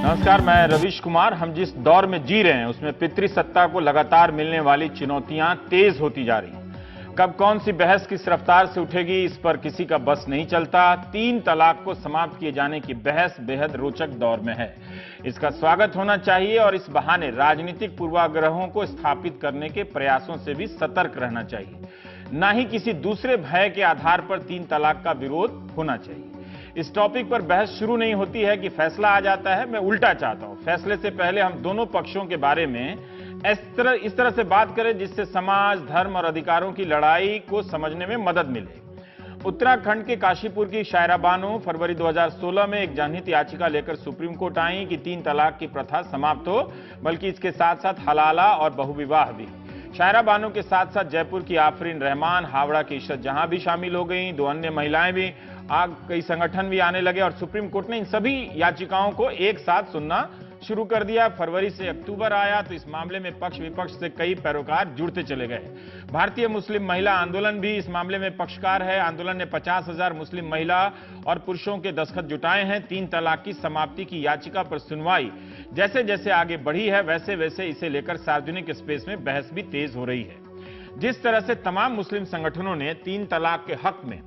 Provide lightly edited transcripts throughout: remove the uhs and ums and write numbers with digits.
नमस्कार, मैं रवीश कुमार। हम जिस दौर में जी रहे हैं उसमें पितृसत्ता को लगातार मिलने वाली चुनौतियां तेज होती जा रही हैं। कब कौन सी बहस किस रफ्तार से उठेगी, इस पर किसी का बस नहीं चलता। 3 तलाक को समाप्त किए जाने की बहस बेहद रोचक दौर में है। इसका स्वागत होना चाहिए और इस बहाने राजनीतिक पूर्वाग्रहों को स्थापित करने के प्रयासों से भी सतर्क रहना चाहिए। ना ही किसी दूसरे भय के आधार पर 3 तलाक का विरोध होना चाहिए। इस टॉपिक पर बहस शुरू नहीं होती है कि फैसला आ जाता है। मैं उल्टा चाहता हूं, फैसले से पहले हम दोनों पक्षों के बारे में इस तरह से बात करें जिससे समाज, धर्म और अधिकारों की लड़ाई को समझने में मदद मिले। उत्तराखंड के काशीपुर की शायरा बानो फरवरी 2016 में एक जनहित याचिका लेकर सुप्रीम कोर्ट आई कि 3 तलाक की प्रथा समाप्त हो, बल्कि इसके साथ साथ हलाला और बहुविवाह भी। शायरा बानो के साथ साथ जयपुर की आफरीन रहमान, हावड़ा की इशरत जहां भी शामिल हो गई। 2 अन्य महिलाएं भी, कई संगठन भी आने लगे और सुप्रीम कोर्ट ने इन सभी याचिकाओं को एक साथ सुनना शुरू कर दिया। फरवरी से अक्टूबर आया तो इस मामले में पक्ष विपक्ष से कई पैरोकार जुड़ते चले गए। भारतीय मुस्लिम महिला आंदोलन भी इस मामले में पक्षकार है। आंदोलन ने 50,000 मुस्लिम महिला और पुरुषों के दस्तखत जुटाए हैं। 3 तलाक की समाप्ति की याचिका पर सुनवाई जैसे जैसे आगे बढ़ी है, वैसे वैसे इसे लेकर सार्वजनिक स्पेस में बहस भी तेज हो रही है। जिस तरह से तमाम मुस्लिम संगठनों ने 3 तलाक के हक में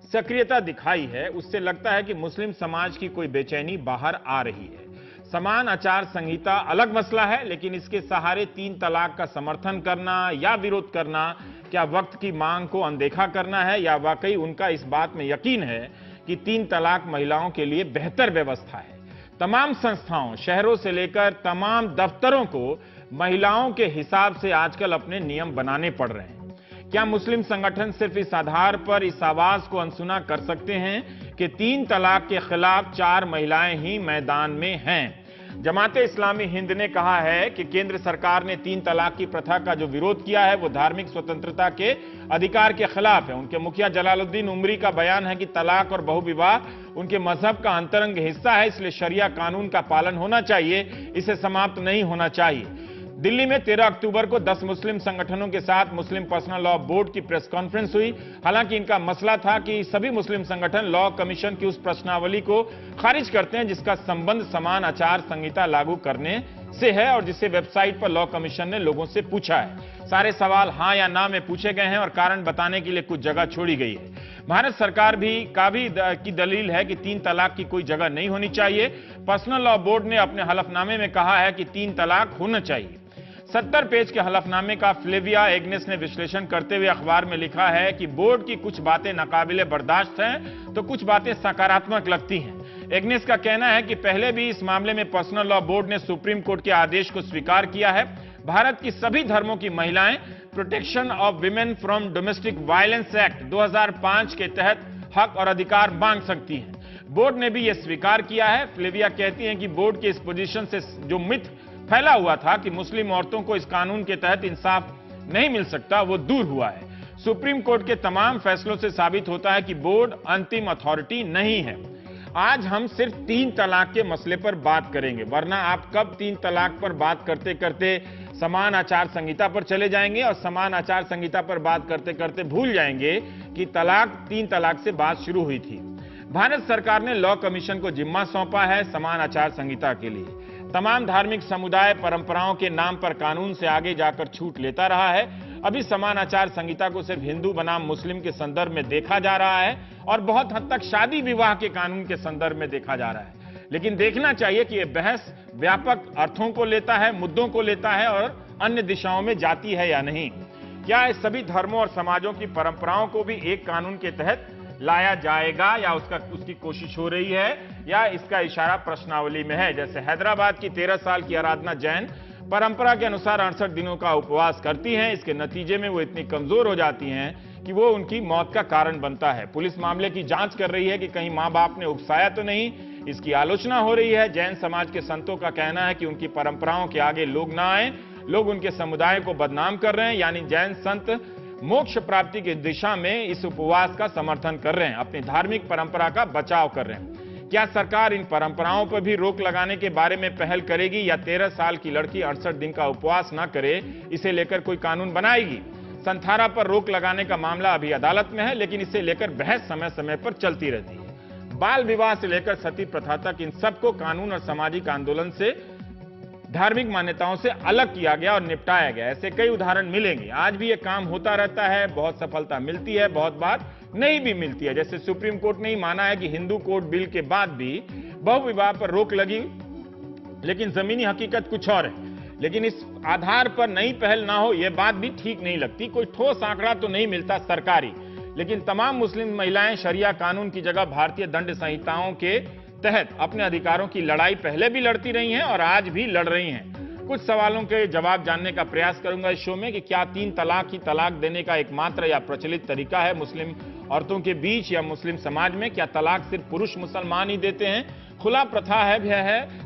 सक्रियता दिखाई है, उससे लगता है कि मुस्लिम समाज की कोई बेचैनी बाहर आ रही है। समान आचार संहिता अलग मसला है, लेकिन इसके सहारे 3 तलाक का समर्थन करना या विरोध करना क्या वक्त की मांग को अनदेखा करना है, या वाकई उनका इस बात में यकीन है कि 3 तलाक महिलाओं के लिए बेहतर व्यवस्था है। तमाम संस्थाओं, शहरों से लेकर तमाम दफ्तरों को महिलाओं के हिसाब से आजकल अपने नियम बनाने पड़ रहे हैं। क्या मुस्लिम संगठन सिर्फ इस आधार पर इस आवाज को अनसुना कर सकते हैं कि 3 तलाक के खिलाफ 4 महिलाएं ही मैदान में हैं? जमाते इस्लामी हिंद ने कहा है कि केंद्र सरकार ने 3 तलाक की प्रथा का जो विरोध किया है वो धार्मिक स्वतंत्रता के अधिकार के खिलाफ है। उनके मुखिया जलालुद्दीन उमरी का बयान है कि तलाक और बहुविवाह उनके मजहब का अंतरंग हिस्सा है, इसलिए शरिया कानून का पालन होना चाहिए, इसे समाप्त नहीं होना चाहिए। दिल्ली में 13 अक्टूबर को 10 मुस्लिम संगठनों के साथ मुस्लिम पर्सनल लॉ बोर्ड की प्रेस कॉन्फ्रेंस हुई। हालांकि इनका मसला था कि सभी मुस्लिम संगठन लॉ कमीशन की उस प्रश्नावली को खारिज करते हैं जिसका संबंध समान आचार संहिता लागू करने से है और जिसे वेबसाइट पर लॉ कमीशन ने लोगों से पूछा है। सारे सवाल हां या ना में पूछे गए हैं और कारण बताने के लिए कुछ जगह छोड़ी गई है। भारत सरकार की दलील है कि 3 तलाक की कोई जगह नहीं होनी चाहिए। पर्सनल लॉ बोर्ड ने अपने हलफनामे में कहा है कि 3 तलाक होना चाहिए। 70 पेज के हलफनामे का फ्लेविया एग्नेस ने विश्लेषण करते हुए अखबार में लिखा है कि बोर्ड की कुछ बातें नाकाबिले बर्दाश्त हैं तो कुछ बातें सकारात्मक लगती हैं। एग्नेस का कहना है कि पहले भी इस मामले में पर्सनल लॉ बोर्ड ने सुप्रीम कोर्ट के आदेश को स्वीकार किया है। भारत की सभी धर्मों की महिलाएं protection of women from domestic violence act 2005 के तहत हक और अधिकार मांग सकती हैं। बोर्ड ने भी यह स्वीकार किया है। फ्लेविया कहती हैं कि बोर्ड के इस पोजीशन से जो मिथ फैला हुआ था कि मुस्लिम औरतों को इस कानून के तहत इंसाफ नहीं मिल सकता, वो दूर हुआ है। सुप्रीम कोर्ट के तमाम फैसलों से साबित होता है कि बोर्ड अंतिम अथॉरिटी नहीं है। आज हम सिर्फ 3 तलाक के मसले पर बात करेंगे, वरना आप कब 3 तलाक पर बात करते करते समान आचार संहिता पर चले जाएंगे और समान आचार संहिता पर बात करते करते भूल जाएंगे कि 3 तलाक से बात शुरू हुई थी। भारत सरकार ने लॉ कमीशन को जिम्मा सौंपा है समान आचार संहिता के लिए। तमाम धार्मिक समुदाय परंपराओं के नाम पर कानून से आगे जाकर छूट लेता रहा है। अभी समान आचार संहिता को सिर्फ हिंदू बनाम मुस्लिम के संदर्भ में देखा जा रहा है और बहुत हद तक शादी विवाह के कानून के संदर्भ में देखा जा रहा है। लेकिन देखना चाहिए कि यह बहस व्यापक अर्थों को लेता है, मुद्दों को लेता है और अन्य दिशाओं में जाती है या नहीं। क्या इस सभी धर्मों और समाजों की परंपराओं को भी एक कानून के तहत लाया जाएगा या उसकी कोशिश हो रही है, या इसका इशारा प्रश्नावली में है? जैसे हैदराबाद की 13 साल की आराधना जैन परंपरा के अनुसार 68 दिनों का उपवास करती हैं। इसके नतीजे में वो इतनी कमजोर हो जाती हैं कि वो उनकी मौत का कारण बनता है। पुलिस मामले की जांच कर रही है कि कहीं मां बाप ने उकसाया तो नहीं, इसकी आलोचना हो रही है। जैन समाज के संतों का कहना है कि उनकी परंपराओं के आगे लोग ना आए, लोग उनके समुदाय को बदनाम कर रहे हैं। यानी जैन संत मोक्ष प्राप्ति की दिशा में इस उपवास का समर्थन कर रहे हैं, अपनी धार्मिक परंपरा का बचाव कर रहे हैं। क्या सरकार इन परंपराओं पर भी रोक लगाने के बारे में पहल करेगी, या 13 साल की लड़की 68 दिन का उपवास ना करे इसे लेकर कोई कानून बनाएगी? संथारा पर रोक लगाने का मामला अभी अदालत में है, लेकिन इसे लेकर बहस समय समय पर चलती रहती है। बाल विवाह से लेकर सती प्रथा तक इन सबको कानून और सामाजिक आंदोलन से, धार्मिक मान्यताओं से अलग किया गया और निपटाया गया। ऐसे कई उदाहरण मिलेंगे। आज भी ये काम होता रहता है, बहुत सफलता मिलती है, बहुत बार नहीं भी मिलती है। जैसे सुप्रीम कोर्ट ने ही माना है कि हिंदू कोड बिल के बाद भी बहुविवाह पर रोक लगी, लेकिन जमीनी हकीकत कुछ और है। लेकिन इस आधार पर नई पहल ना हो, यह बात भी ठीक नहीं लगती। कोई ठोस आंकड़ा तो नहीं मिलता सरकारी, लेकिन तमाम मुस्लिम महिलाएं शरिया कानून की जगह भारतीय दंड संहिताओं के तहत अपने अधिकारों की लड़ाई पहले भी लड़ती रही हैं और आज भी लड़ रही हैं। कुछ सवालों के जवाब जानने का प्रयास करूंगा इस शो में कि क्या 3 तलाक ही तलाक देने का एकमात्र या प्रचलित तरीका है मुस्लिम औरतों के बीच या मुस्लिम समाज में? क्या तलाक सिर्फ पुरुष मुसलमान ही देते हैं? खुला प्रथा है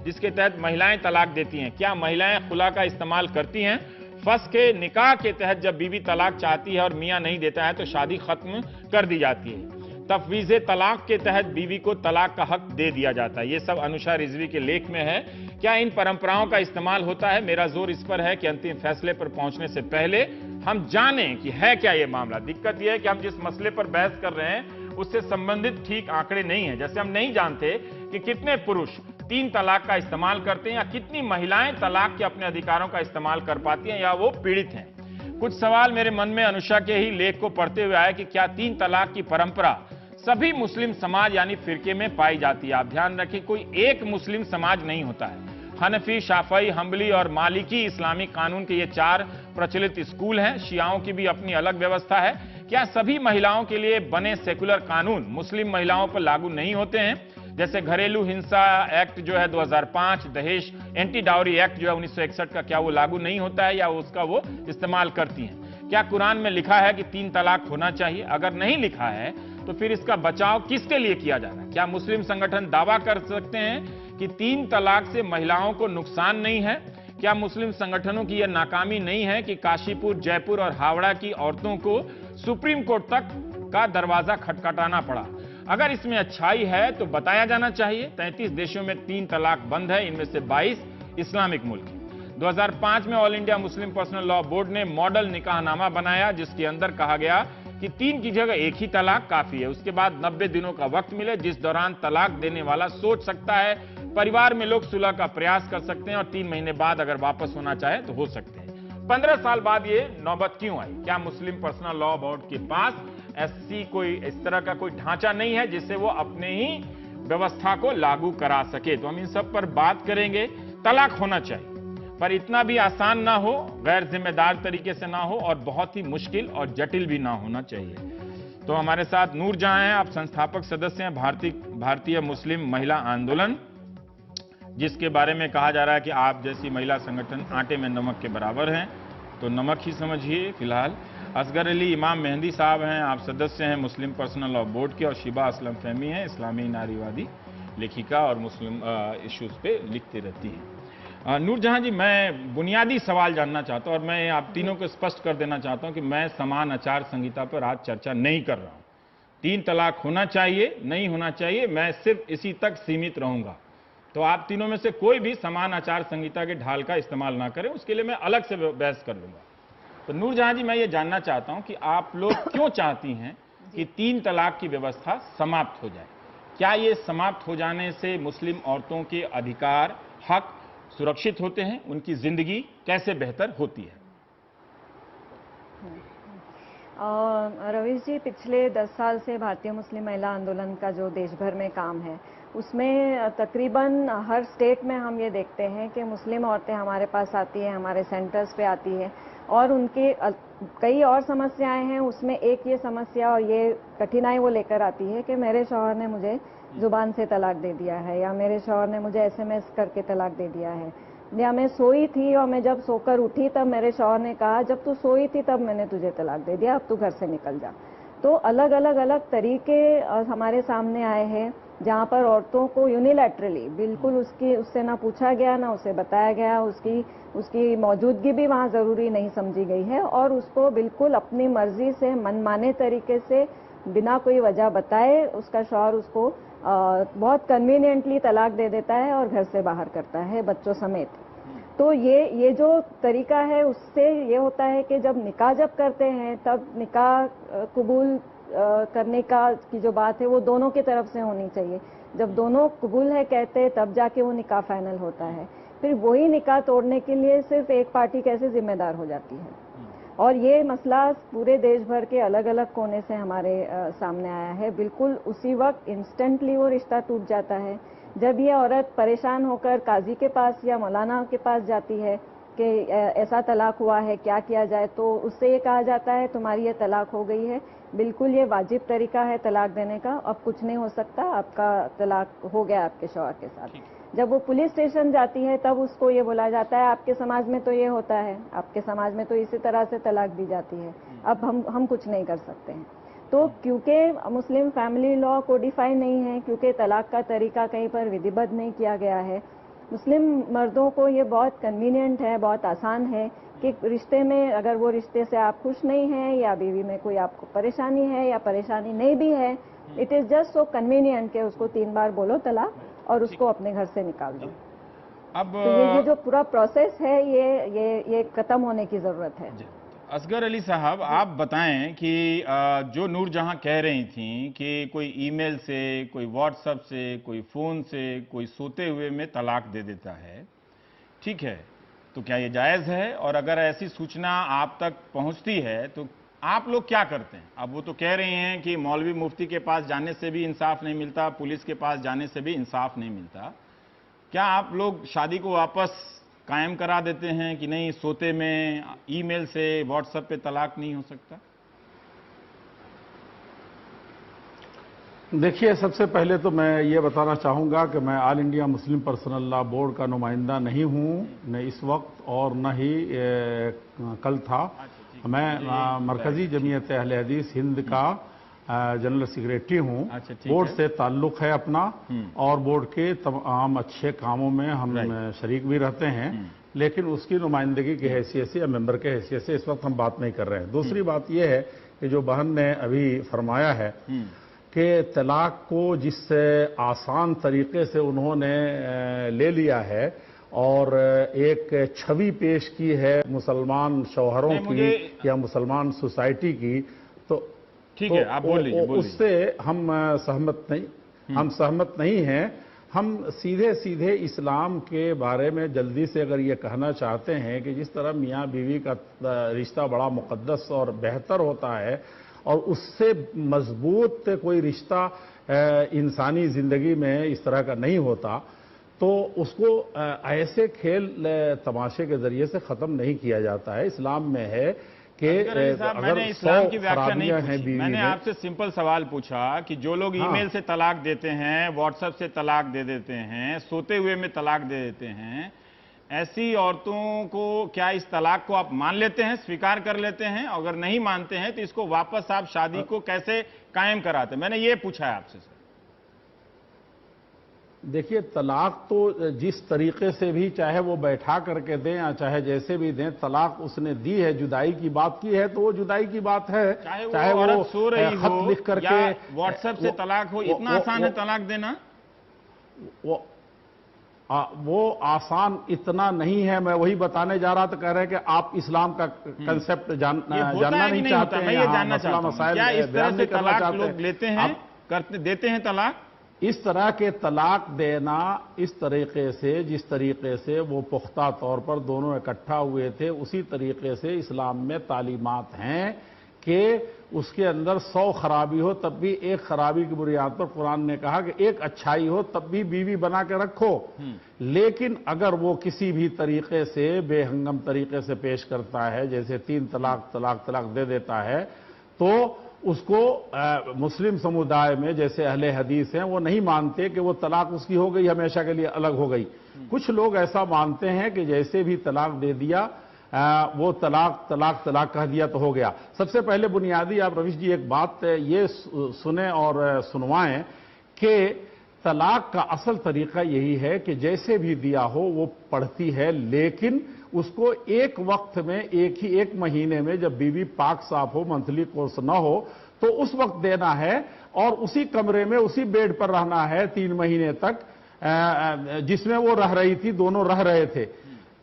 जिसके तहत महिलाएं तलाक देती हैं। क्या महिलाएं खुला का इस्तेमाल करती हैं? फस के निकाह के तहत जब बीवी तलाक चाहती है और मियां नहीं देता है तो शादी खत्म कर दी जाती है। तफवीज़े तलाक के तहत बीवी को तलाक का हक दे दिया जाता है। ये सब अनुषा रिजवी के लेख में है। क्या इन परंपराओं का इस्तेमाल होता है? मेरा जोर इस पर है कि अंतिम फैसले पर पहुंचने से पहले हम जानें कि है क्या ये मामला। दिक्कत यह है कि हम जिस मसले पर बहस कर रहे हैं उससे संबंधित ठीक आंकड़े नहीं है। जैसे हम नहीं जानते कि कितने पुरुष 3 तलाक का इस्तेमाल करते हैं या कितनी महिलाएं तलाक के अपने अधिकारों का इस्तेमाल कर पाती हैं या वो पीड़ित हैं। कुछ सवाल मेरे मन में अनुषा के ही लेख को पढ़ते हुए आए कि क्या 3 तलाक की परंपरा सभी मुस्लिम समाज यानी फिरके में पाई जाती है? आप ध्यान रखें, कोई एक मुस्लिम समाज नहीं होता है। हनफी, शाफई, हम्बली और मालिकी इस्लामिक कानून के ये 4 प्रचलित स्कूल हैं। शियाओं की भी अपनी अलग व्यवस्था है। क्या सभी महिलाओं के लिए बने सेकुलर कानून मुस्लिम महिलाओं पर लागू नहीं होते हैं? जैसे घरेलू हिंसा एक्ट जो है 2005, दहेज एंटी डाउरी एक्ट जो है 1961 का, क्या वो लागू नहीं होता है या उसका वो इस्तेमाल करती हैं? क्या कुरान में लिखा है कि 3 तलाक होना चाहिए? अगर नहीं लिखा है तो फिर इसका बचाव किसके लिए किया जा रहा है? क्या मुस्लिम संगठन दावा कर सकते हैं कि 3 तलाक से महिलाओं को नुकसान नहीं है? क्या मुस्लिम संगठनों की यह नाकामी नहीं है कि काशीपुर, जयपुर और हावड़ा की औरतों को सुप्रीम कोर्ट तक का दरवाजा खटखटाना पड़ा? अगर इसमें अच्छाई है तो बताया जाना चाहिए। 33 देशों में 3 तलाक बंद है, इनमें से 22 इस्लामिक मुल्क हैं। 2005 में all India Muslim personal law board ने मॉडल निकाहनामा बनाया जिसके अंदर कहा गया कि 3 की जगह 1 ही तलाक काफी है। उसके बाद 90 दिनों का वक्त मिले जिस दौरान तलाक देने वाला सोच सकता है, परिवार में लोग सुलह का प्रयास कर सकते हैं और 3 महीने बाद अगर वापस होना चाहे तो हो सकते हैं। 15 साल बाद ये नौबत क्यों आई? क्या मुस्लिम पर्सनल लॉ बोर्ड के पास ऐसी कोई इस तरह का कोई ढांचा नहीं है जिससे वो अपने ही व्यवस्था को लागू करा सके? तो हम इन सब पर बात करेंगे। तलाक होना चाहिए पर इतना भी आसान ना हो, गैर जिम्मेदार तरीके से ना हो और बहुत ही मुश्किल और जटिल भी ना होना चाहिए। तो हमारे साथ नूर जहां हैं, आप संस्थापक सदस्य हैं भारतीय मुस्लिम महिला आंदोलन, जिसके बारे में कहा जा रहा है कि आप जैसी महिला संगठन आटे में नमक के बराबर हैं, तो नमक ही समझिए फिलहाल। असगर अली इमाम मेहंदी साहब हैं, आप सदस्य हैं मुस्लिम पर्सनल लॉ बोर्ड के, और शिबा असलम फहमी हैं, इस्लामी नारीवादी लेखिका और मुस्लिम इश्यूज पे लिखती रहती हैं। नूर जहां जी, मैं बुनियादी सवाल जानना चाहता हूं और मैं आप तीनों को स्पष्ट कर देना चाहता हूं कि मैं समान आचार संहिता पर आज चर्चा नहीं कर रहा हूं। 3 तलाक होना चाहिए, नहीं होना चाहिए, मैं सिर्फ इसी तक सीमित रहूंगा। तो आप तीनों में से कोई भी समान आचार संहिता के ढाल का इस्तेमाल ना करें, उसके लिए मैं अलग से बहस कर लूंगा। तो नूर जहां जी, मैं ये जानना चाहता हूं कि आप लोग क्यों चाहती हैं कि 3 तलाक की व्यवस्था समाप्त हो जाए? क्या ये समाप्त हो जाने से मुस्लिम औरतों के अधिकार, हक सुरक्षित होते हैं? उनकी जिंदगी कैसे बेहतर होती है? रवीश जी, पिछले 10 साल से भारतीय मुस्लिम महिला आंदोलन का जो देश भर में काम है उसमें तकरीबन हर स्टेट में हम ये देखते हैं कि मुस्लिम औरतें हमारे पास आती हैं, हमारे सेंटर्स पे आती हैं और उनके कई और समस्याएं हैं। उसमें एक ये समस्या और ये कठिनाई वो लेकर आती है कि मेरे शौहर ने मुझे जुबान से तलाक दे दिया है, या मेरे शौहर ने मुझे SMS करके तलाक दे दिया है, या मैं सोई थी और मैं जब सोकर उठी तब मेरे शौहर ने कहा जब तू सोई थी तब मैंने तुझे तलाक दे दिया, अब तू घर से निकल जा। तो अलग अलग तरीके हमारे सामने आए हैं जहाँ पर औरतों को यूनिलैटरली बिल्कुल उससे ना पूछा गया, ना उसे बताया गया, उसकी मौजूदगी भी वहाँ ज़रूरी नहीं समझी गई है और उसको बिल्कुल अपनी मर्जी से मनमाने तरीके से बिना कोई वजह बताए उसका शौहर उसको बहुत कन्वीनियंटली तलाक दे देता है और घर से बाहर करता है, बच्चों समेत। तो ये जो तरीका है उससे ये होता है कि जब निकाह करते हैं तब निकाह कबूल करने का की जो बात है वो दोनों की तरफ से होनी चाहिए। जब दोनों कबूल है कहते हैं तब जाके वो निकाह फाइनल होता है। फिर वही निकाह तोड़ने के लिए सिर्फ एक पार्टी कैसे जिम्मेदार हो जाती है। और ये मसला पूरे देश भर के अलग अलग कोने से हमारे सामने आया है। बिल्कुल उसी वक्त इंस्टेंटली वो रिश्ता टूट जाता है। जब ये औरत परेशान होकर काजी के पास या मौलाना के पास जाती है कि ऐसा तलाक हुआ है, क्या किया जाए, तो उससे ये कहा जाता है तुम्हारी ये तलाक हो गई है, बिल्कुल ये वाजिब तरीका है तलाक देने का, अब कुछ नहीं हो सकता, आपका तलाक हो गया आपके शौहर के साथ। जब वो पुलिस स्टेशन जाती है तब उसको ये बोला जाता है आपके समाज में तो ये होता है, आपके समाज में तो इसी तरह से तलाक दी जाती है, अब हम कुछ नहीं कर सकते हैं। तो क्योंकि मुस्लिम फैमिली लॉ कोडिफाई नहीं है, क्योंकि तलाक का तरीका कहीं पर विधिबद्ध नहीं किया गया है, मुस्लिम मर्दों को ये बहुत कन्वीनियंट है, बहुत आसान है कि रिश्ते में अगर वो रिश्ते से आप खुश नहीं हैं या बीवी में कोई आपको परेशानी है या परेशानी नहीं भी है, it is just so convenient कि उसको 3 बार बोलो तलाक और उसको अपने घर से निकाल दो। अब तो ये जो पूरा प्रोसेस है ये खत्म होने की जरूरत है। असगर अली साहब, आप बताएं कि जो नूरजहां कह रही थी कि कोई ईमेल से, कोई व्हाट्सएप से, कोई फोन से, कोई सोते हुए में तलाक दे देता है, ठीक है, तो क्या ये जायज है? और अगर ऐसी सूचना आप तक पहुंचती है तो आप लोग क्या करते हैं? अब वो तो कह रही हैं कि मौलवी मुफ्ती के पास जाने से भी इंसाफ नहीं मिलता, पुलिस के पास जाने से भी इंसाफ नहीं मिलता, क्या आप लोग शादी को वापस कायम करा देते हैं कि नहीं, सोते में ईमेल से, व्हाट्सएप पे तलाक नहीं हो सकता? देखिए, सबसे पहले तो मैं ये बताना चाहूँगा कि मैं all India Muslim personal law board का नुमाइंदा नहीं हूँ, न इस वक्त और न ही कल था। मैं मरकज़ी जमीयत अहले हदीस हिंद का जनरल सेक्रेटरी हूँ। बोर्ड से ताल्लुक़ है अपना और बोर्ड के तमाम अच्छे कामों में हम शरीक भी रहते हैं, लेकिन उसकी नुमाइंदगी की हैसियत से या मेंबर के हैसियत से इस वक्त हम बात नहीं कर रहे हैं। दूसरी बात यह है कि जो बहन ने अभी फरमाया है कि तलाक को जिस आसान तरीके से उन्होंने ले लिया है और एक छवि पेश की है मुसलमान शौहरों की या मुसलमान सोसाइटी की, तो ठीक है, आप बोल लीजिए। उससे हम सहमत नहीं हैं। हम सीधे सीधे इस्लाम के बारे में जल्दी से अगर ये कहना चाहते हैं कि जिस तरह मियाँ बीवी का रिश्ता बड़ा मुक़द्दस और बेहतर होता है और उससे मजबूत कोई रिश्ता इंसानी ज़िंदगी में इस तरह का नहीं होता, तो उसको ऐसे खेल तमाशे के ज़रिए से ख़त्म नहीं किया जाता है। इस्लाम में है कि मैंने इस्लाम की व्याख्या नहीं पूछी, मैंने आपसे सिंपल सवाल पूछा कि जो लोग ईमेल से तलाक देते हैं, व्हाट्सएप से तलाक दे देते हैं, सोते हुए में तलाक दे देते हैं, ऐसी औरतों को क्या इस तलाक को आप मान लेते हैं, स्वीकार कर लेते हैं? अगर नहीं मानते हैं तो इसको वापस आप शादी को कैसे कायम कराते? मैंने ये पूछा है आपसे सर। देखिए, तलाक तो जिस तरीके से भी, चाहे वो बैठा करके दें या चाहे जैसे भी दें, तलाक उसने दी है, जुदाई की बात की है तो वो जुदाई की बात है। चाहे वो सो रही हो लिख करके, व्हाट्सएप से तलाक हो, इतना आसान है तलाक देना? वो आसान इतना नहीं है। मैं वही बताने जा रहा था, कह रहे हैं कि आप इस्लाम का कंसेप्ट जानना नहीं चाहते हैं। मैं ये जानना चाहता हूं, क्या इस तरह से तलाक लोग लेते हैं, देते हैं तलाक? इस तरह के तलाक देना इस तरीके से, जिस तरीके से वो पुख्ता तौर पर दोनों इकट्ठा हुए थे, उसी तरीके से इस्लाम में तालीमात हैं कि उसके अंदर 100 खराबी हो तब भी एक खराबी की बुनियाद पर कुरान ने कहा कि एक अच्छाई हो तब भी बीवी बना के रखो। लेकिन अगर वो किसी भी तरीके से बेहंगम तरीके से पेश करता है, जैसे 3 तलाक दे देता है, तो उसको मुस्लिम समुदाय में जैसे अहले हदीस हैं वो नहीं मानते कि वो तलाक उसकी हो गई, हमेशा के लिए अलग हो गई। कुछ लोग ऐसा मानते हैं कि जैसे भी तलाक दे दिया वो तलाक कह दिया तो हो गया। सबसे पहले बुनियादी आप रवीश जी एक बात ये सुने और सुनवाएं कि तलाक का असल तरीका यही है कि जैसे भी दिया हो वो पढ़ती है, लेकिन उसको एक वक्त में, एक महीने में जब बीवी पाक साफ हो, मंथली कोर्स ना हो, तो उस वक्त देना है और उसी कमरे में उसी बेड पर रहना है 3 महीने तक जिसमें वो रह रही थी, दोनों रह रहे थे।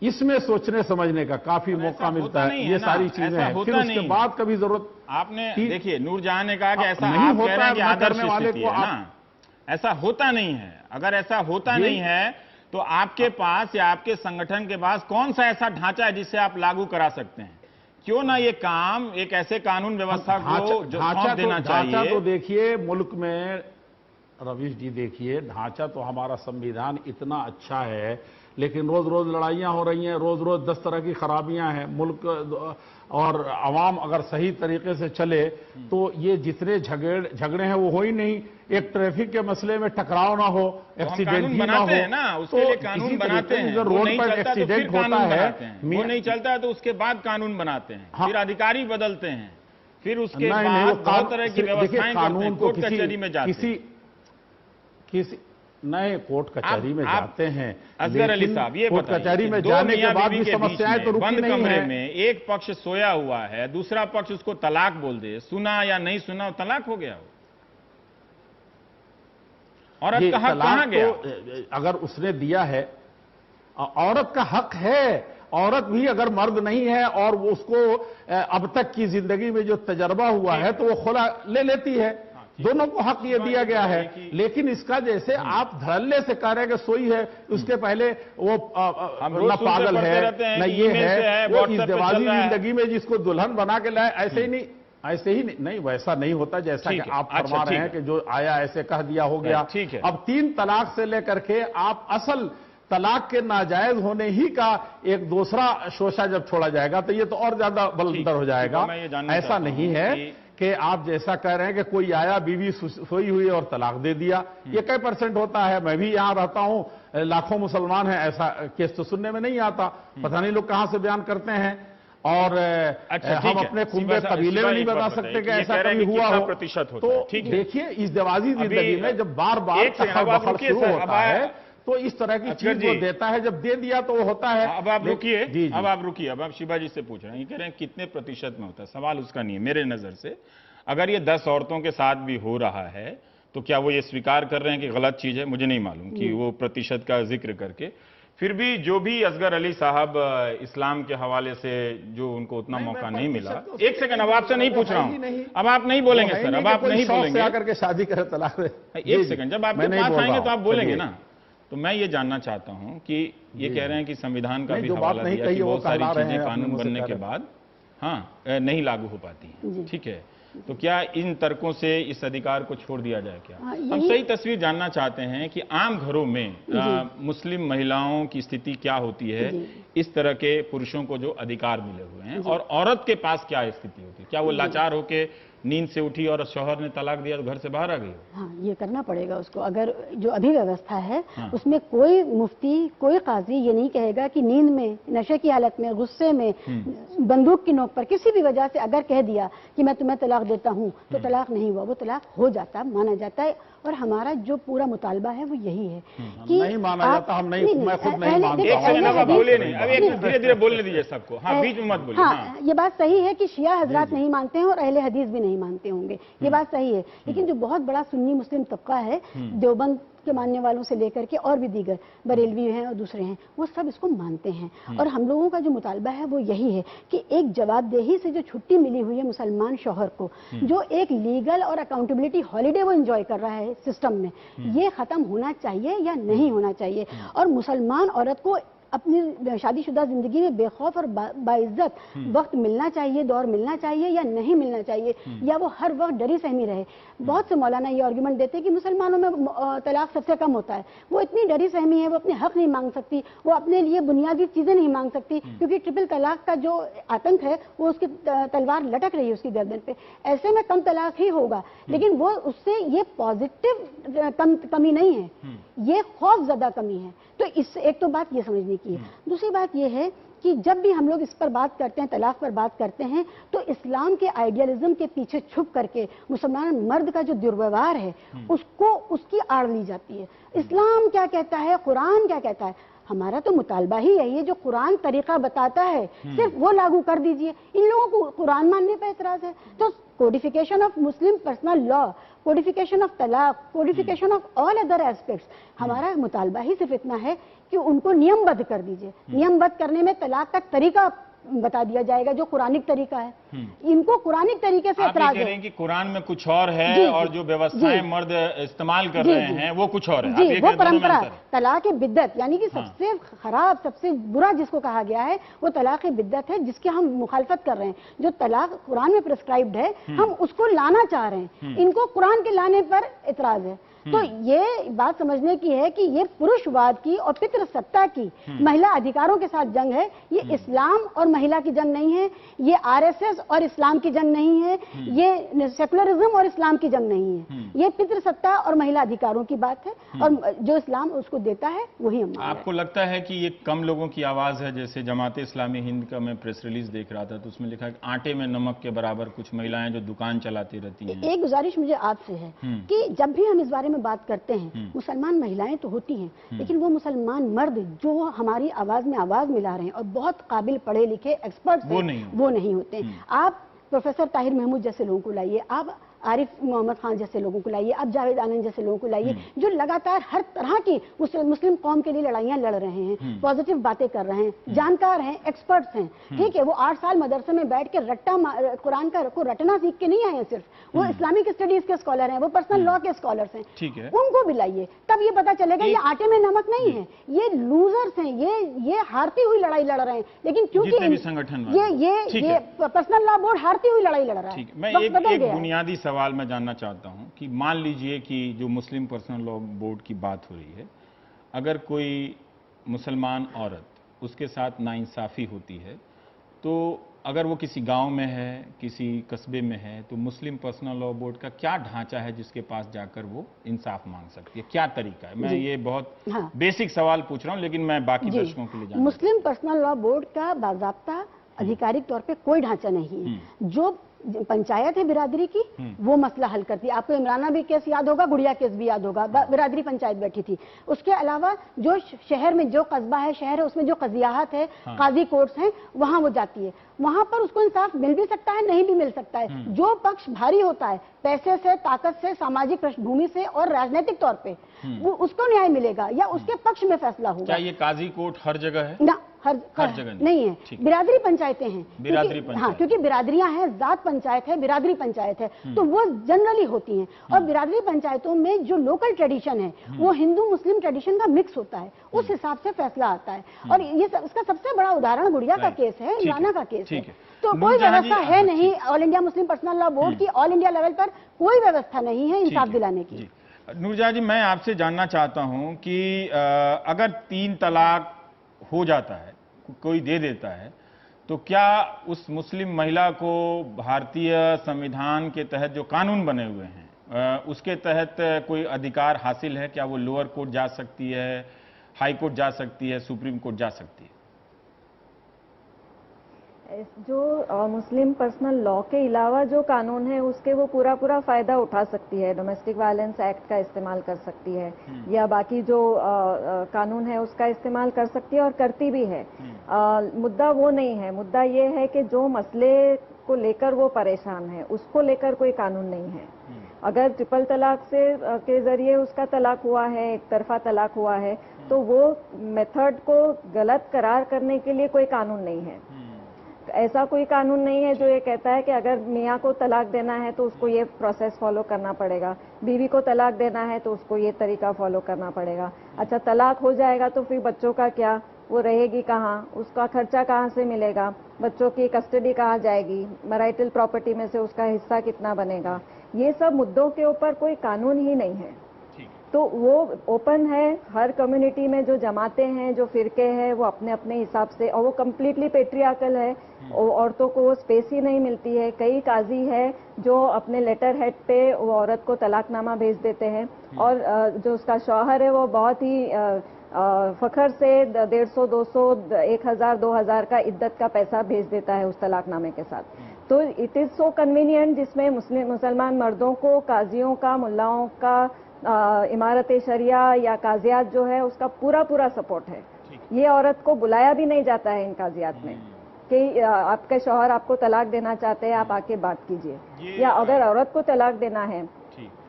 इसमें सोचने समझने का काफी मौका मिलता है। ये सारी चीजें हैं। फिर उसके बाद कभी जरूरत आपने देखिए नूरजहां ने कहा कि ऐसा नहीं आप होता कह रहे हैं कि है, आदर्श करने वाले स्थिति को है ना, ऐसा होता नहीं है। अगर ऐसा होता नहीं है तो आपके पास या आपके संगठन के पास कौन सा ऐसा ढांचा है जिससे आप लागू करा सकते हैं? क्यों ना ये काम एक ऐसे कानून व्यवस्था को सौंप देना चाहिए। ढांचा तो देखिए मुल्क में रवीश जी, देखिए ढांचा तो हमारा संविधान इतना अच्छा है, लेकिन रोज रोज लड़ाइयां हो रही हैं, रोज रोज 10 तरह की खराबियां हैं मुल्क, और अवाम अगर सही तरीके से चले तो ये जितने झगड़े हैं वो हो ही नहीं। एक ट्रैफिक के मसले में टकराव ना हो, एक्सीडेंट ही ना हो, ना उसके लिए कानून बनाते हैं। रोड पर एक्सीडेंट होता है, वो नहीं चलता है तो उसके बाद कानून बनाते हैं, फिर अधिकारी बदलते हैं, फिर उसके नहीं, बाद बहुत तरह की व्यवस्थाएं करते हैं, कोर्ट किसी कचहरी में जाते हैं। किसी नए कोर्ट कचहरी में जाते हैं। असगर अली साहब ये कोर्ट कचहरी में जाने के बाद भी समस्याएं तो रुकती नहीं है। बंद कमरे में एक पक्ष सोया हुआ है, दूसरा पक्ष उसको तलाक बोल दे, सुना या नहीं सुना तलाक हो गया हो। औरत का हक कहां गया? अगर उसने दिया है, औरत का हक है। औरत भी अगर मर्द नहीं है और वो उसको अब तक की जिंदगी में जो तजर्बा हुआ है तो वो खुला ले लेती है। दोनों को हक ये दिया गया है। लेकिन इसका जैसे आप धड़ल्ले से कह रहे हैं कि सोई है, उसके पहले वो न पागल है न ये है, वो इस दिवाली जिंदगी में जिसको दुल्हन बना के लाए, ऐसे ही नहीं वैसा नहीं होता जैसा कि आप फरमा रहे हैं कि जो आया ऐसे कह दिया हो गया। अब 3 तलाक से लेकर के आप असल तलाक के नाजायज होने ही का एक दूसरा शोशा जब छोड़ा जाएगा तो ये तो और ज्यादा बलंदर हो जाएगा। ऐसा नहीं है कि आप जैसा कह रहे हैं कि कोई आया, बीवी सोई हुई और तलाक दे दिया। ये कई % होता है? मैं भी यहां रहता हूं, लाखों मुसलमान हैं, ऐसा केस तो सुनने में नहीं आता। पता नहीं लोग कहां से बयान करते हैं। और हम अपने कुंबे कबीले में नहीं बता सकते कि ऐसा कभी हुआ हो। तो देखिए इस दिवाली जिंदगी में जब बार बार शुरू होता है तो इस तरह की चीज वो देता है, जब दे दिया तो वो होता है। अब आप रुकिए, अब आप रुकिए, अब आप शिवा जी से पूछ रहे हैं, ये कह रहे हैं कितने प्रतिशत में होता है। सवाल उसका नहीं है मेरे नजर से। अगर ये 10 औरतों के साथ भी हो रहा है तो क्या वो ये स्वीकार कर रहे हैं कि गलत चीज है? मुझे नहीं मालूम कि वो प्रतिशत का जिक्र करके। फिर भी जो भी असगर अली साहब इस्लाम के हवाले से जो उनको उतना मौका नहीं मिला। एक सेकंड, अब आपसे नहीं पूछ रहा हूं, अब आप नहीं बोलेंगे सर, अब आप नहीं बोलेंगे। आकर के शादी करे तलाक। एक सेकंड, जब आपके पास आएंगे तो आप बोलेंगे ना। तो मैं ये जानना चाहता हूं कि ये कह रहे हैं कि संविधान का भी हवाला दिया कि बहुत सारी चीजें कानून बनने के बाद नहीं लागू हो पाती हैं। ठीक है, तो क्या इन तर्कों से इस अधिकार को छोड़ दिया जाए क्या? हम सही तस्वीर जानना चाहते हैं कि आम घरों में मुस्लिम महिलाओं की स्थिति क्या होती है इस तरह के पुरुषों को जो अधिकार मिले हुए हैं, और औरत के पास क्या स्थिति होती है? क्या वो लाचार होके नींद से उठी और शौहर ने तलाक दिया तो घर से बाहर आ गई? हाँ, ये करना पड़ेगा उसको। अगर जो अभी व्यवस्था है उसमें कोई मुफ्ती, कोई काजी ये नहीं कहेगा कि नींद में, नशे की हालत में, गुस्से में, बंदूक की नोक पर किसी भी वजह से अगर कह दिया कि मैं तुम्हें तलाक देता हूँ तो तलाक नहीं हुआ, वो तलाक हो जाता, माना जाता है। और हमारा जो पूरा मुतालबा है वो यही है कि नहीं माना जाता। हम नहीं, मैं खुद नहीं मानता। बोले नहीं, अब एक धीरे धीरे बोलने दीजिए सबको। हाँ, बीच में मत बोलिए। हाँ, ये बात सही है कि शिया हजरात नहीं मानते हैं और अहले हदीस भी नहीं मानते होंगे, ये बात सही है। लेकिन जो बहुत बड़ा सुन्नी मुस्लिम तबका है, देवबंद के मानने वालों से लेकर के और भी दीगर बरेलवी हैं और दूसरे हैं, वो सब इसको मानते हैं। और हम लोगों का जो मुतालबा है वो यही है कि एक जवाबदेही से जो छुट्टी मिली हुई है मुसलमान शौहर को, जो एक लीगल और अकाउंटेबिलिटी हॉलीडे वो एंजॉय कर रहा है सिस्टम में, ये खत्म होना चाहिए या नहीं होना चाहिए। और मुसलमान औरत को अपनी शादीशुदा जिंदगी में बेखौफ और बाइज्जत वक्त मिलना चाहिए, दौर मिलना चाहिए या नहीं मिलना चाहिए, या वो हर वक्त डरी सहमी रहे। बहुत से मौलाना ये आर्गुमेंट देते हैं कि मुसलमानों में तलाक सबसे कम होता है। वो इतनी डरी सहमी है, वो अपने हक नहीं मांग सकती, वो अपने लिए बुनियादी चीजें नहीं मांग सकती, क्योंकि ट्रिपल तलाक का जो आतंक है वो उसकी तलवार लटक रही है उसकी गर्दन पे। ऐसे में कम तलाक ही होगा, लेकिन वो उससे ये पॉजिटिव कमी नहीं है, ये खौफजदा कमी है। तो इससे एक तो बात ये समझने की है। दूसरी बात ये है कि जब भी हम लोग इस पर बात करते हैं, तलाक पर बात करते हैं, तो इस्लाम के आइडियलिज्म के पीछे छुप करके मुसलमान मर्द का जो दुर्व्यवहार है उसको, उसकी आड़ ली जाती है। इस्लाम क्या कहता है, कुरान क्या कहता है? हमारा तो मुतालबा ही यही है, जो कुरान तरीका बताता है सिर्फ वो लागू कर दीजिए। इन लोगों को कुरान मानने पर एतराज है। तो codification of Muslim personal law, codification of तलाक, codification of all other aspects, हमारा मुतालबा ही सिर्फ इतना है कि उनको नियमबद्ध कर दीजिए। नियमबद्ध करने में तलाक का तरीका बता दिया जाएगा, जो कुरानिक तरीका है। इनको कुरानिक तरीके से आप ये एतराज कह है। रहे हैं कि कुरान में कुछ और है जी, और जो व्यवस्थाएं जी, मर्द इस्तेमाल कर जी, रहे जी, हैं वो कुछ और है। आप जी, ये वो कह- दोनों में परंपरा अंतर है। तलाक बिद्दत, यानी कि सबसे खराब, सबसे बुरा जिसको कहा गया है वो तलाक बिद्दत है, जिसकी हम मुखालफत कर रहे हैं। जो तलाक कुरान में प्रिस्क्राइब्ड है, हम उसको लाना चाह रहे हैं। इनको कुरान के लाने पर एतराज है। तो ये बात समझने की है कि ये पुरुषवाद की और पितृसत्ता की, महिला अधिकारों के साथ जंग है। ये इस्लाम और महिला की जंग नहीं है, ये आरएसएस और इस्लाम की जंग नहीं है, ये सेकुलरिज्म और इस्लाम की जंग नहीं है। ये पितृसत्ता और महिला अधिकारों की बात है, और जो इस्लाम उसको देता है वही हम मान रहे हैं। आपको लगता है कि ये कम लोगों की आवाज है? जैसे जमात इस्लामी हिंद का मैं प्रेस रिलीज देख रहा था, तो उसमें लिखा है कि आटे में नमक के बराबर कुछ महिलाएं जो दुकान चलाती रहती हैं। एक गुजारिश मुझे आपसे है कि जब भी हम इस बारे में बात करते हैं, मुसलमान महिलाएं तो होती हैं, लेकिन वो मुसलमान मर्द जो हमारी आवाज में आवाज मिला रहे हैं और बहुत काबिल पढ़े लिखे एक्सपर्ट्स हैं, वो नहीं होते। आप प्रोफेसर ताहिर महमूद जैसे लोगों को लाइए, आप आरिफ मोहम्मद खान जैसे लोगों को लाइए, आप जावेद आनंद जैसे लोगों को लाइए, जो लगातार हर तरह की मुस्लिम कौम के लिए लड़ाइयां लड़ रहे हैं, पॉजिटिव बातें कर रहे हैं, जानकार हैं, एक्सपर्ट्स हैं। ठीक है, वो 8 साल मदरसे में बैठ के कुरान को रटना सीख के नहीं आए हैं सिर्फ, वो इस्लामिक स्टडीज के स्कॉलर हैं, वो पर्सनल लॉ के स्कॉलर्स हैं। ठीक है, उनको भी लाइए, तब ये पता चलेगा ये आटे में नमक नहीं है, ये लूजर्स हैं, ये हारती हुई लड़ाई लड़ रहे हैं। लेकिन क्योंकि ये पर्सनल लॉ बोर्ड हारती हुई लड़ाई लड़ रहा है। मैं एक बुनियादी सवाल मैं जानना चाहता हूं कि मान लीजिए कि जो मुस्लिम पर्सनल लॉ बोर्ड की बात हो रही है, अगर कोई मुसलमान औरत उसके साथ नाइंसाफी होती है, तो अगर वो किसी गांव में है, किसी कस्बे में है, तो मुस्लिम पर्सनल लॉ बोर्ड का क्या ढांचा है जिसके पास जाकर वो इंसाफ मांग सकती है? क्या तरीका है? मैं ये बहुत बेसिक सवाल पूछ रहा हूं, लेकिन मैं बाकी दर्शकों के लिए जानना। मुस्लिम पर्सनल लॉ बोर्ड का बाज़ाब्ता आधिकारिक तौर पे कोई ढांचा नहीं है। जो पंचायत है बिरादरी की, वो मसला हल करती है। आपको इमराना भी केस याद होगा, गुड़िया केस भी याद होगा, बिरादरी पंचायत बैठी थी। उसके अलावा जो शहर में, जो कस्बा है, शहर है, उसमें जो कजियाहत है, काजी कोर्ट्स हैं, वहां वो जाती है। वहां पर उसको इंसाफ मिल भी सकता है, नहीं भी मिल सकता है। जो पक्ष भारी होता है पैसे से, ताकत से, सामाजिक पृष्ठभूमि से और राजनीतिक तौर पे, वो उसको न्याय मिलेगा या उसके पक्ष में फैसला होगा। क्या ये काजी कोर्ट हर जगह है? ना, हर जगह नहीं है। बिरादरी पंचायतें हैं, क्योंकि बिरादरियां हैं, जात पंचायत है, बिरादरी पंचायत है, तो वो जनरली होती हैं। और बिरादरी पंचायतों में जो लोकल ट्रेडिशन है, वो हिंदू मुस्लिम ट्रेडिशन का मिक्स होता है, उस हिसाब से फैसला आता है। और ये इसका सबसे बड़ा उदाहरण गुड़िया का केस है, इमराना का केस है। तो कोई व्यवस्था है नहीं all India Muslim personal law board की, ऑल इंडिया लेवल पर कोई व्यवस्था नहीं है इंसाफ दिलाने की। नूरजहां जी, मैं आपसे जानना चाहता हूं कि अगर 3 तलाक हो जाता है, कोई दे देता है, तो क्या उस मुस्लिम महिला को भारतीय संविधान के तहत जो कानून बने हुए हैं उसके तहत कोई अधिकार हासिल है? क्या वो लोअर कोर्ट जा सकती है, हाई कोर्ट जा सकती है, सुप्रीम कोर्ट जा सकती है? जो मुस्लिम पर्सनल लॉ के अलावा जो कानून है उसके वो पूरा फायदा उठा सकती है। डोमेस्टिक वायलेंस एक्ट का इस्तेमाल कर सकती है, या बाकी जो कानून है उसका इस्तेमाल कर सकती है और करती भी है। मुद्दा वो नहीं है, मुद्दा ये है कि जो मसले को लेकर वो परेशान है उसको लेकर कोई कानून नहीं है। अगर ट्रिपल तलाक के जरिए उसका तलाक हुआ है, एक तरफा तलाक हुआ है, तो वो मेथड को गलत करार करने के लिए कोई कानून नहीं है। ऐसा कोई कानून नहीं है जो ये कहता है कि अगर मियाँ को तलाक देना है तो उसको ये प्रोसेस फॉलो करना पड़ेगा, बीवी को तलाक देना है तो उसको ये तरीका फॉलो करना पड़ेगा। अच्छा, तलाक हो जाएगा तो फिर बच्चों का क्या, वो रहेगी कहाँ, उसका खर्चा कहाँ से मिलेगा, बच्चों की कस्टडी कहाँ जाएगी, मैरिटल प्रॉपर्टी में से उसका हिस्सा कितना बनेगा, ये सब मुद्दों के ऊपर कोई कानून ही नहीं है। तो वो ओपन है, हर कम्युनिटी में जो जमातें हैं, जो फिरके हैं, वो अपने अपने हिसाब से, और वो कम्प्लीटली पेट्रियार्कल है, औरतों को स्पेस ही नहीं मिलती है। कई काजी है जो अपने लेटर हेड पे वो औरत को तलाकनामा भेज देते हैं, और जो उसका शौहर है वो बहुत ही फखर से 150, 200, 1000, 2000 का इद्दत का पैसा भेज देता है उस तलाकनामे के साथ। तो इट इज सो कन्वीनियंट, जिसमें मुसलमान मर्दों को काजियों का, मुल्लाओं का, इमारत शरिया या काजियात जो है उसका पूरा सपोर्ट है। ये औरत को बुलाया भी नहीं जाता है इन काजियात में कि आपके शौहर आपको तलाक देना चाहते हैं, आप आके बात कीजिए। या अगर औरत को तलाक देना है,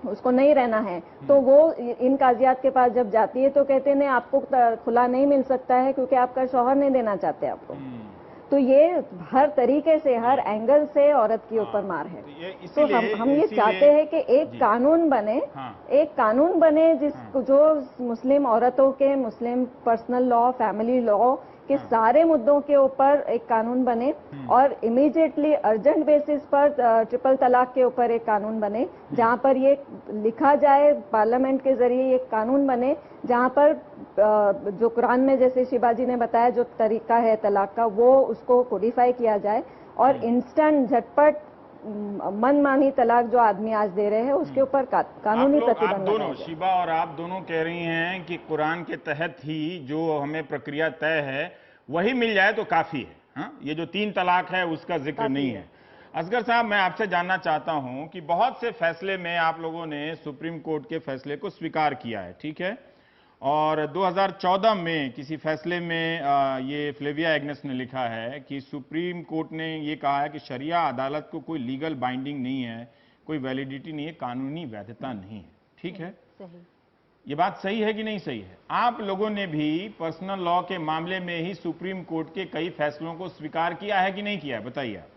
उसको नहीं रहना है, तो वो इन काजियात के पास जब जाती है तो कहते हैं आपको खुला नहीं मिल सकता है क्योंकि आपका शौहर नहीं देना चाहते आपको। तो ये हर तरीके से, हर एंगल से औरत के ऊपर मार है। तो हम ये चाहते हैं कि एक कानून बने, एक कानून बने जिसको जो मुस्लिम औरतों के, मुस्लिम पर्सनल लॉ, फैमिली लॉ के सारे मुद्दों के ऊपर एक कानून बने और इमीडिएटली अर्जेंट बेसिस पर ट्रिपल तलाक के ऊपर एक कानून बने, जहां पर ये लिखा जाए, पार्लियामेंट के जरिए एक कानून बने जहां पर जो कुरान में जैसे शिवाजी ने बताया जो तरीका है तलाक का, वो उसको कोडिफाई किया जाए और इंस्टेंट झटपट मनमानी तलाक जो आदमी आज दे रहे हैं उसके ऊपर कानूनी प्रतिबंध दोनों शिबा और आप दोनों कह रही हैं कि कुरान के तहत ही जो हमें प्रक्रिया तय है वही मिल जाए तो काफी है। हाँ? ये जो 3 तलाक है उसका जिक्र नहीं है। असगर साहब, मैं आपसे जानना चाहता हूं कि बहुत से फैसले में आप लोगों ने सुप्रीम कोर्ट के फैसले को स्वीकार किया है, ठीक है, और 2014 में किसी फैसले में ये फ्लेविया एग्नेस ने लिखा है कि सुप्रीम कोर्ट ने ये कहा है कि शरिया अदालत को कोई लीगल बाइंडिंग नहीं है, कोई वैलिडिटी नहीं है, कानूनी वैधता नहीं है, ठीक है? सही। ये बात सही है कि नहीं सही है? आप लोगों ने भी पर्सनल लॉ के मामले में ही सुप्रीम कोर्ट के कई फैसलों को स्वीकार किया है कि नहीं किया है, बताइए आप।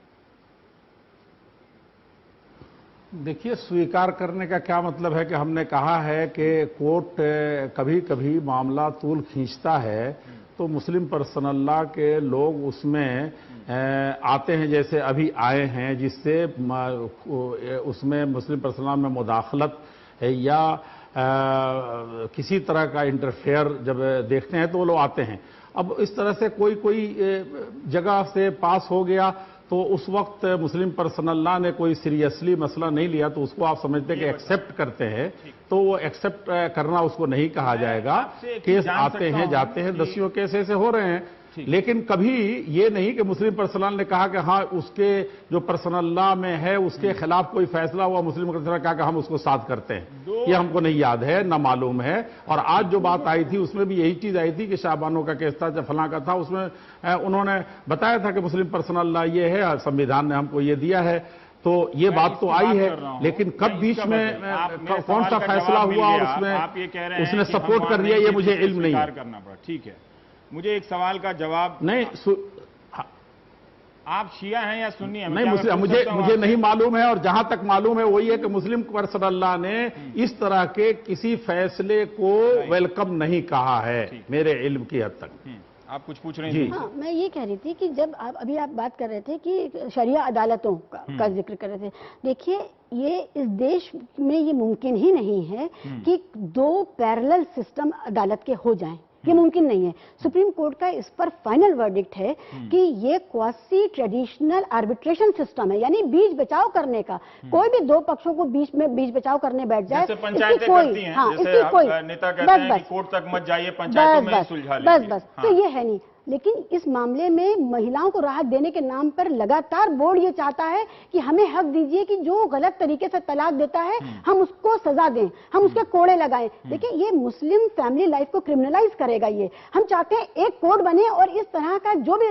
देखिए, स्वीकार करने का क्या मतलब है कि हमने कहा है कि कोर्ट कभी कभी मामला तूल खींचता है तो मुस्लिम पर्सनल लॉ के लोग उसमें आते हैं, जैसे अभी आए हैं, जिससे उसमें मुस्लिम पर्सनल लॉ में मुदाखलत या किसी तरह का इंटरफेयर जब देखते हैं तो वो लोग आते हैं। अब इस तरह से कोई जगह से पास हो गया तो उस वक्त मुस्लिम पर्सनल लॉ ने कोई सीरियसली मसला नहीं लिया तो उसको आप समझते कि एक्सेप्ट करते हैं, तो वो एक्सेप्ट करना उसको नहीं कहा जाएगा। केस आते हैं जाते हैं, दसियों केस ऐसे हो रहे हैं, लेकिन कभी ये नहीं कि मुस्लिम पर्सनल लॉ ने कहा कि हाँ उसके जो पर्सनल लॉ में है उसके खिलाफ कोई फैसला हुआ, मुस्लिम पर्सनल लॉ कहा कि हम उसको साथ करते हैं। ये हमको नहीं याद है, ना मालूम है। और आज जो बात आई थी उसमें भी यही चीज आई थी कि शाहबानो का केस था, जब फलां का था, उसमें उन्होंने बताया था कि मुस्लिम पर्सनल लॉ ये है, संविधान ने हमको ये दिया है, तो ये बात तो आई है, लेकिन कब बीच में कौन सा फैसला हुआ और उसमें उसने सपोर्ट कर दिया, ये मुझे इल्म नहीं है। ठीक है, मुझे एक सवाल का जवाब नहीं, आप शिया हैं या सुन्नी हैं? नहीं, मुझे नहीं मालूम है, और जहां तक मालूम है वही है कि मुस्लिम पर्सनल लॉ ने इस तरह के किसी फैसले को वेलकम नहीं कहा है मेरे इल्म की हद तक। आप कुछ पूछ रहे हैं? हाँ, मैं ये कह रही थी कि जब अभी आप बात कर रहे थे कि शरिया अदालतों का जिक्र कर रहे थे, देखिए ये इस देश में ये मुमकिन ही नहीं है कि 2 पैरेलल सिस्टम अदालत के हो जाएं, ये मुमकिन नहीं है। सुप्रीम कोर्ट का इस पर फाइनल वर्डिक्ट है कि ये क्वासी ट्रेडिशनल आर्बिट्रेशन सिस्टम है, यानी बीच बचाव करने का। कोई भी 2 पक्षों को बीच में बीच बचाव करने बैठ जाए, जैसे पंचायतें करती हैं, जैसे कोई नेता कहते हैं कि कोर्ट तक मत जाइए, पंचायतों में सुलझा लीजिए। बस तो ये है नहीं। लेकिन इस मामले में महिलाओं को राहत देने के नाम पर लगातार बोर्ड ये चाहता है कि हमें हक दीजिए कि जो गलत तरीके से तलाक देता है हम उसको सजा दें, हम उसके कोड़े लगाएं। देखिए, ये मुस्लिम फैमिली लाइफ को क्रिमिनलाइज करेगा। ये हम चाहते हैं एक कोड बने और इस तरह का जो भी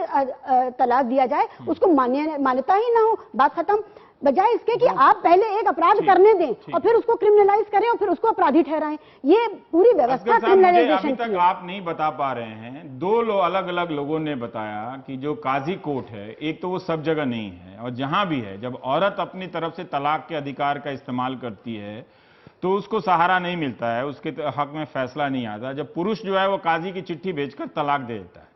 तलाक दिया जाए उसको मान्यता ही ना हो, बात खत्म। बजाय इसके कि आप पहले एक अपराध करने दें और फिर उसको क्रिमिनलाइज करें और फिर उसको अपराधी ठहराएं, ये पूरी व्यवस्था क्रिमिनलाइजेशन की। अभी तक आप नहीं बता पा रहे हैं। 2 अलग अलग लोगों ने बताया कि जो काजी कोर्ट है, एक तो वो सब जगह नहीं है, और जहां भी है, जब औरत अपनी तरफ से तलाक के अधिकार का इस्तेमाल करती है तो उसको सहारा नहीं मिलता है, उसके हक में फैसला नहीं आता। जब पुरुष जो है वो काजी की चिट्ठी भेजकर तलाक दे देता है।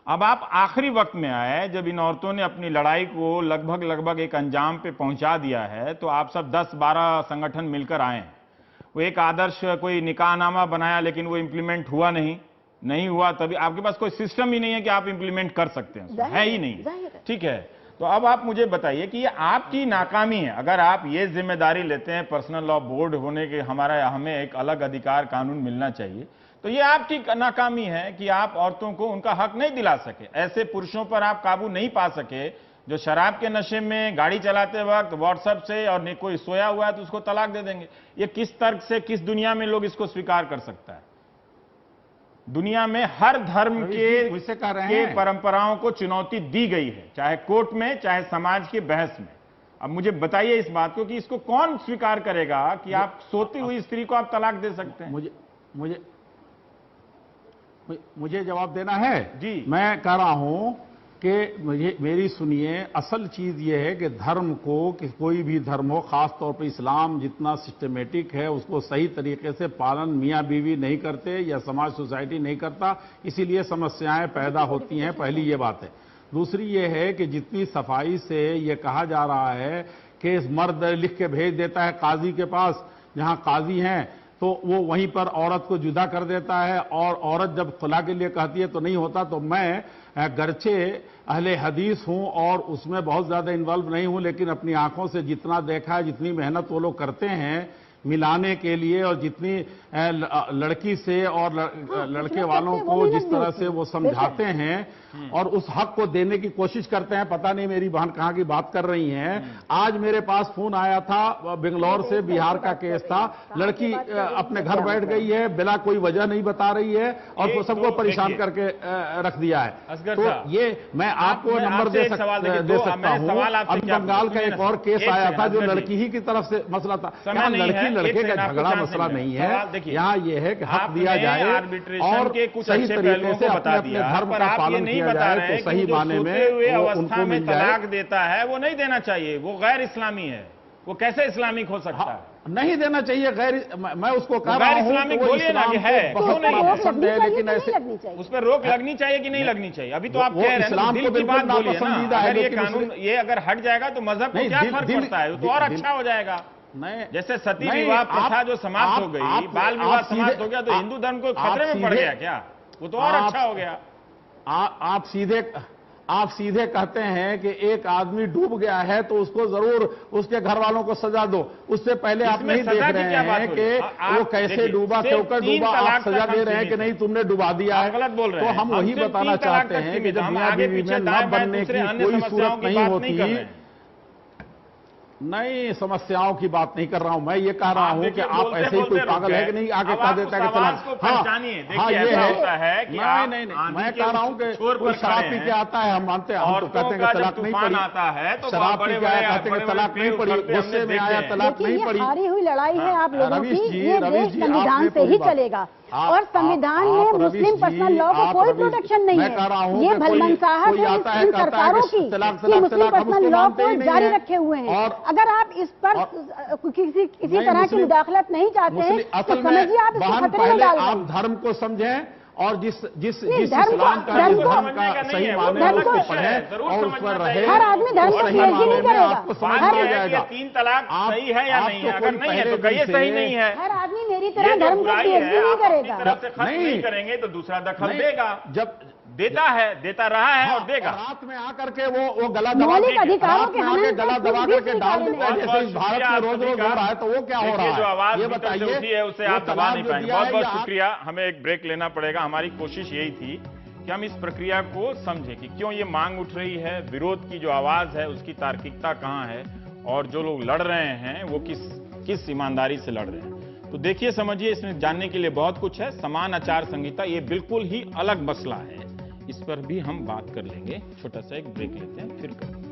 अब आप आखिरी वक्त में आए, जब इन औरतों ने अपनी लड़ाई को लगभग एक अंजाम पे पहुंचा दिया है, तो आप सब 10-12 संगठन मिलकर आए हैं। वो एक आदर्श कोई निकाहनामा बनाया, लेकिन वो इंप्लीमेंट हुआ नहीं हुआ। तभी आपके पास कोई सिस्टम ही नहीं है कि आप इंप्लीमेंट कर सकते हैं, है ही नहीं। ठीक है, तो अब आप मुझे बताइए कि ये आपकी नाकामी है। अगर आप ये जिम्मेदारी लेते हैं पर्सनल लॉ बोर्ड होने के, हमें एक अलग अधिकार कानून मिलना चाहिए, तो ये आपकी नाकामी है कि आप औरतों को उनका हक नहीं दिला सके। ऐसे पुरुषों पर आप काबू नहीं पा सके जो शराब के नशे में गाड़ी चलाते वक्त व्हाट्सएप से, और कोई सोया हुआ है तो उसको तलाक दे देंगे। ये किस तर्क से, किस दुनिया में लोग इसको स्वीकार कर सकता है? दुनिया में हर धर्म के परंपराओं को चुनौती दी गई है, चाहे कोर्ट में, चाहे समाज की बहस में। अब मुझे बताइए इस बात को कि इसको कौन स्वीकार करेगा कि आप सोती हुई स्त्री को आप तलाक दे सकते हैं? मुझे जवाब देना है जी। मैं कह रहा हूं कि मेरी सुनिए, असल चीज ये है कि धर्म को, कि कोई भी धर्म हो, खास तौर पर इस्लाम जितना सिस्टमेटिक है, उसको सही तरीके से पालन मियाँ बीवी नहीं करते या समाज सोसाइटी नहीं करता, इसीलिए समस्याएं पैदा होती हैं। पहली ये बात है। दूसरी ये है कि जितनी सफाई से ये कहा जा रहा है कि मर्द लिख के भेज देता है काजी के पास, जहां काजी हैं तो वो वहीं पर औरत को जुदा कर देता है, और औरत जब खुला के लिए कहती है तो नहीं होता। तो मैं गरचे अहले हदीस हूं और उसमें बहुत ज्यादा इन्वॉल्व नहीं हूं, लेकिन अपनी आंखों से जितना देखा है, जितनी मेहनत वो लोग करते हैं मिलाने के लिए, और जितनी लड़की से और लड़के वालों को जिस तरह से वो समझाते हैं और उस हक को देने की कोशिश करते हैं। पता नहीं मेरी बहन कहाँ की बात कर रही हैं। आज मेरे पास फोन आया था बेंगलोर से, बिहार का केस था। लड़की अपने घर बैठ गई है, बिना कोई वजह नहीं बता रही है और सबको परेशान करके रख दिया है। तो ये मैं आपको नंबर दे सकता हूँ। अभी बंगाल का एक और केस आया था जो लड़की ही की तरफ से मसला था। यहाँ लड़की लड़के का झगड़ा मसला नहीं है, यहाँ ये है कि हक दिया जाए और सही तरीके से अपने धर्म का पालन किया जाए तो सही माने में उनको मिल जाए। तलाक देता है वो नहीं देना चाहिए, वो गैर इस्लामी है, वो कैसे इस्लामिक हो सकता है? नहीं देना चाहिए। मैं उसको कह रहा हूं इस्लामिक बोलिए ना कि है, बहुत पसंद है, लेकिन ऐसे उस पर रोक लगनी चाहिए कि नहीं लगनी चाहिए? अभी तो आप कह रहे हैं इस्लाम को बिल्कुल नापसंदीदा है। ये कानून ये अगर हट जाएगा तो मजहब को क्या फर्क पड़ता है? तो और अच्छा हो जाएगा। जैसे सती विवाह प्रथा जो समाप्त हो गई, बाल विवाह समाप्त हो गया, तो हिंदू धर्म को खतरे में पड़ गया क्या? वो तो और अच्छा हो गया। आप सीधे कहते हैं कि एक आदमी डूब गया है तो उसको जरूर उसके घर वालों को सजा दो। उससे पहले आप नहीं देख रहे हैं कि वो कैसे डूबा, क्योंकि डूबा, आप सजा दे रहे हैं कि नहीं तुमने डुबा दिया है। गलत बोल रहे हैं। तो हम वही बताना चाहते हैं कि जब मियां बीवी में न बनने की कोई सूरत नहीं होती। नहीं, समस्याओं की बात नहीं कर रहा हूं मैं, ये कह रहा हूं कि आप ऐसे ही कोई पागल है कि नहीं आगे कह देता है कि चला। हाँ, ये है। नहीं, मैं कह रहा हूं कि कोई शराब पी के आता है, हम मानते हैं, हम तो कहते हैं कि तलाक नहीं पड़ी। शराब पी के आया, कहते हैं कि तलाक नहीं पड़ी, गुस्से में आया, तलाक नहीं पड़ी। हारी हुई लड़ाई है आप लोगों की, ये देश संविधान से ही चलेगा और संविधान में मुस्लिम पर्सनल लॉ को कोई प्रोटेक्शन नहीं है। ये भलमनसाहट है इन सरकारों की कि मुस्लिम पर्सनल लॉ को जारी रखे हुए हैं। अगर आप इस पर किसी तरह की मुदाखलत नहीं चाहते हैं तो समझिए आप इसको खतरे में डाल रहे हैं। आप धर्म को समझें और जिस इस्लाम का सही माने उसको पढ़े और उस पर रहे। हर आदमी धर्म को चेंज नहीं करेगा। आपको समझ में जाएगा 3 तलाक सही है या नहीं है? अगर नहीं है तो कहिए सही नहीं है। हर आदमी मेरी तरह धर्म को चेंज नहीं करेगा। नहीं करेंगे तो दूसरा दखल देगा। जब देता है, देता रहा है और देगा। रात में आकर के वो गला दबा अधिकारों के हनन गला दबा करके डाल देता है। जैसे इस भारत में रोज रोज हो रहा है, तो वो क्या हो रहा है? जो आवाज ये बताइए, उसे आप दबा नहीं पाएंगे। बहुत बहुत शुक्रिया। हमें एक ब्रेक लेना पड़ेगा। हमारी कोशिश यही थी कि हम इस प्रक्रिया को समझें कि क्यों ये मांग उठ रही है, विरोध की जो आवाज है उसकी तार्किकता कहां है, और जो लोग लड़ रहे हैं वो किस ईमानदारी से लड़ रहे हैं। तो देखिए, समझिए, इसमें जानने के लिए बहुत कुछ है। समान आचार संहिता ये बिल्कुल ही अलग मसला है, इस पर भी हम बात कर लेंगे। छोटा सा एक ब्रेक लेते हैं, फिर करेंगे।